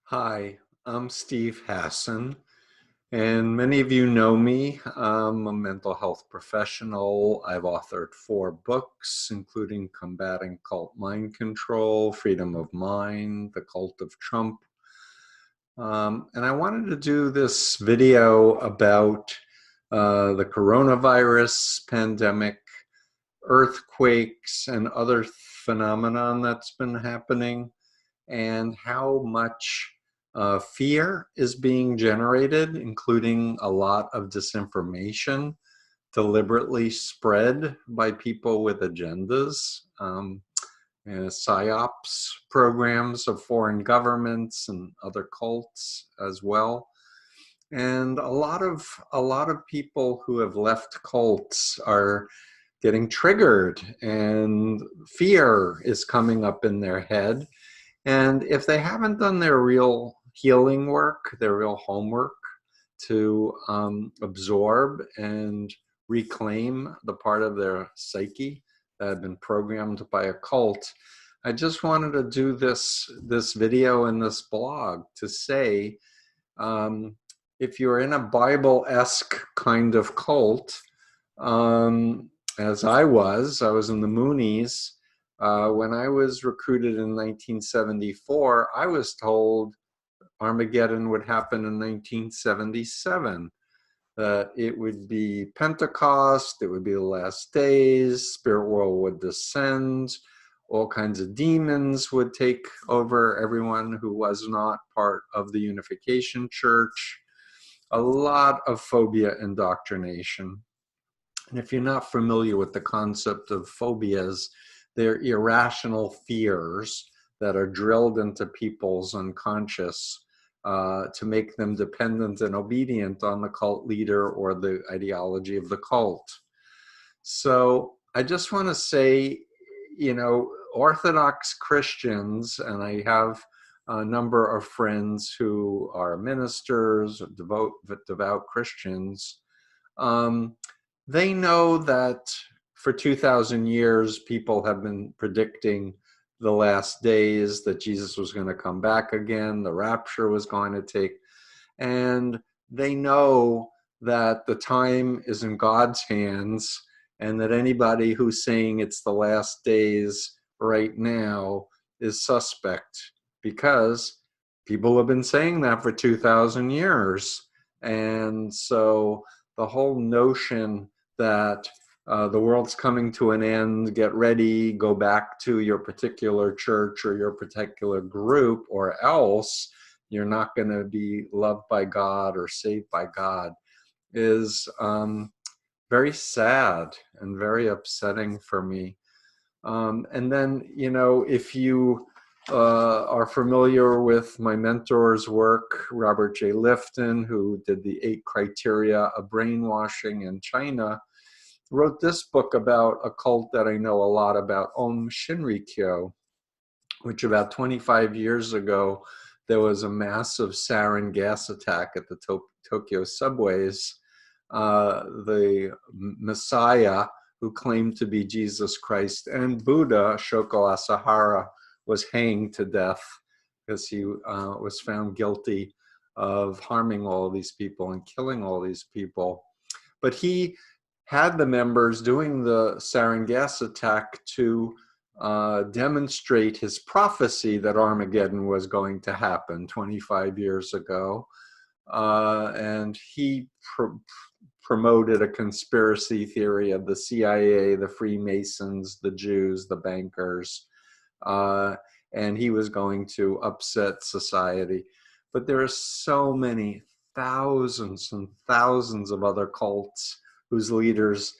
Hi, I'm Steve Hassan, and many of you know me. I'm a mental health professional. I've authored 4 books, including Combating Cult Mind Control, Freedom of Mind, The Cult of Trump. And I wanted to do this video about the coronavirus pandemic, earthquakes, and other phenomenon that's been happening, and how much fear is being generated, including a lot of disinformation deliberately spread by people with agendas, and psyops programs of foreign governments and other cults as well. And a lot of people who have left cults are getting triggered, and fear is coming up in their head. And if they haven't done their real healing work, their real homework to absorb and reclaim the part of their psyche that had been programmed by a cult, I just wanted to do this video and this blog to say, if you're in a Bible-esque kind of cult, as I was in the Moonies. When I was recruited in 1974, I was told Armageddon would happen in 1977. It would be Pentecost, it would be the last days, spirit world would descend, all kinds of demons would take over everyone who was not part of the Unification Church. A lot of phobia indoctrination. And if you're not familiar with the concept of phobias, they're irrational fears that are drilled into people's unconscious to make them dependent and obedient on the cult leader or the ideology of the cult. So I just want to say, Orthodox Christians, and I have a number of friends who are ministers, devout Christians, they know that for 2,000 years, people have been predicting the last days, that Jesus was going to come back again, the rapture was going to take, and they know that the time is in God's hands, and that anybody who's saying it's the last days right now is suspect, because people have been saying that for 2,000 years. And so the whole notion that the world's coming to an end, get ready, go back to your particular church or your particular group, or else you're not going to be loved by God or saved by God, is very sad and very upsetting for me. And then, if you are familiar with my mentor's work, Robert J. Lifton, who did the 8 criteria of brainwashing in China, wrote this book about a cult that I know a lot about, Om Shinrikyo, which about 25 years ago, there was a massive sarin gas attack at the Tokyo subways. The Messiah, who claimed to be Jesus Christ, and Buddha, Shoko Asahara, was hanged to death because he was found guilty of harming all of these people and killing all these people. But he had the members doing the sarin gas attack to demonstrate his prophecy that Armageddon was going to happen 25 years ago. And he promoted a conspiracy theory of the CIA, the Freemasons, the Jews, the bankers, and he was going to upset society. But there are so many thousands and thousands of other cults whose leaders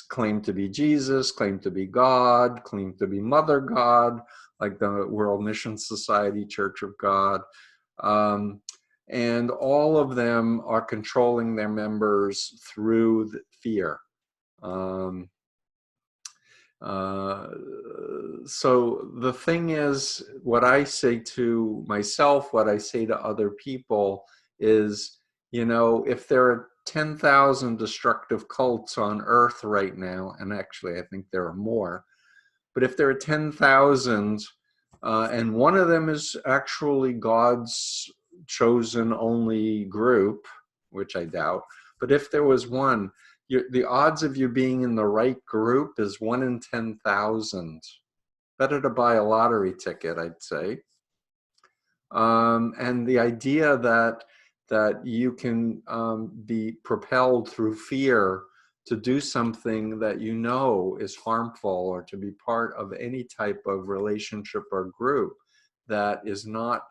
claim to be Jesus, claim to be God, claim to be Mother God, like the World Mission Society, Church of God. And all of them are controlling their members through fear. So the thing is, what I say to myself, what I say to other people is, if there are 10,000 destructive cults on Earth right now, and actually I think there are more, but if there are 10,000 And one of them is actually God's chosen only group, which I doubt. But if there was one, the odds of you being in the right group is 1 in 10,000. Better to buy a lottery ticket, I'd say. And the idea that you can be propelled through fear to do something that you know is harmful, or to be part of any type of relationship or group that is not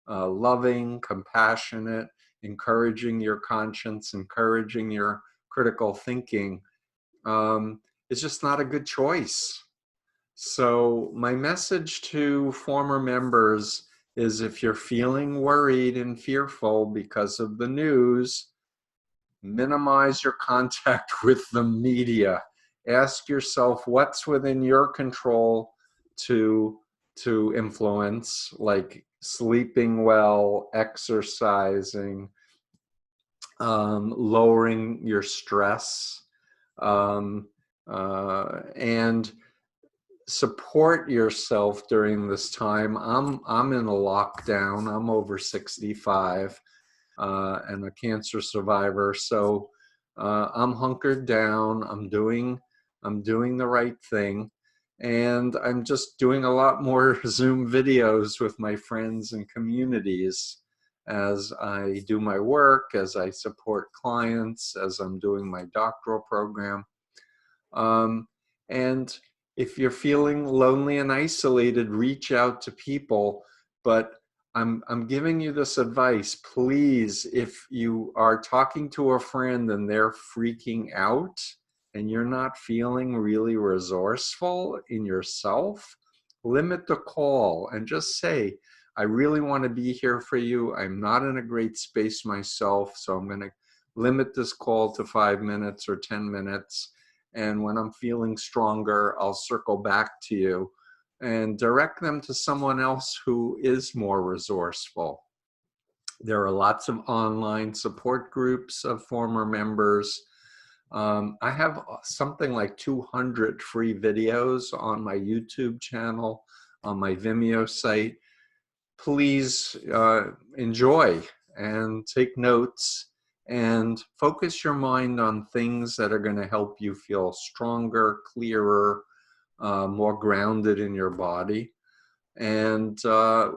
loving, compassionate, encouraging your conscience, encouraging your critical thinking, is just not a good choice. So my message to former members is, if you're feeling worried and fearful because of the news, minimize your contact with the media. Ask yourself what's within your control to influence, like sleeping well, exercising, lowering your stress, and support yourself during this time. I'm in a lockdown. I'm over 65 and a cancer survivor, so I'm hunkered down. I'm doing the right thing, and I'm just doing a lot more Zoom videos with my friends and communities as I do my work, as I support clients, as I'm doing my doctoral program. And if you're feeling lonely and isolated, reach out to people. But I'm giving you this advice. Please, if you are talking to a friend and they're freaking out and you're not feeling really resourceful in yourself, limit the call and just say, I really want to be here for you. I'm not in a great space myself, so I'm going to limit this call to 5 minutes or 10 minutes. And when I'm feeling stronger, I'll circle back to you, and direct them to someone else who is more resourceful. There are lots of online support groups of former members. I have something like 200 free videos on my YouTube channel, on my Vimeo site. Please enjoy and take notes, and focus your mind on things that are going to help you feel stronger, clearer, more grounded in your body. And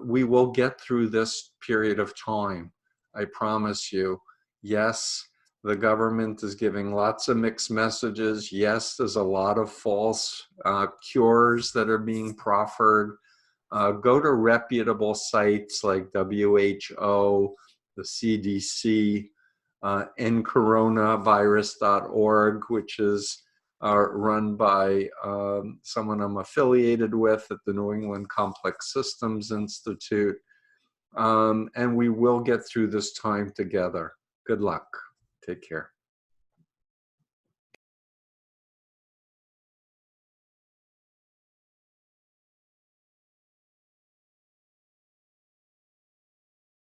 we will get through this period of time. I promise you. Yes, the government is giving lots of mixed messages. Yes, there's a lot of false cures that are being proffered. Go to reputable sites like WHO, the CDC, ncoronavirus.org, which is run by someone I'm affiliated with at the New England Complex Systems Institute. And we will get through this time together. Good luck. Take care.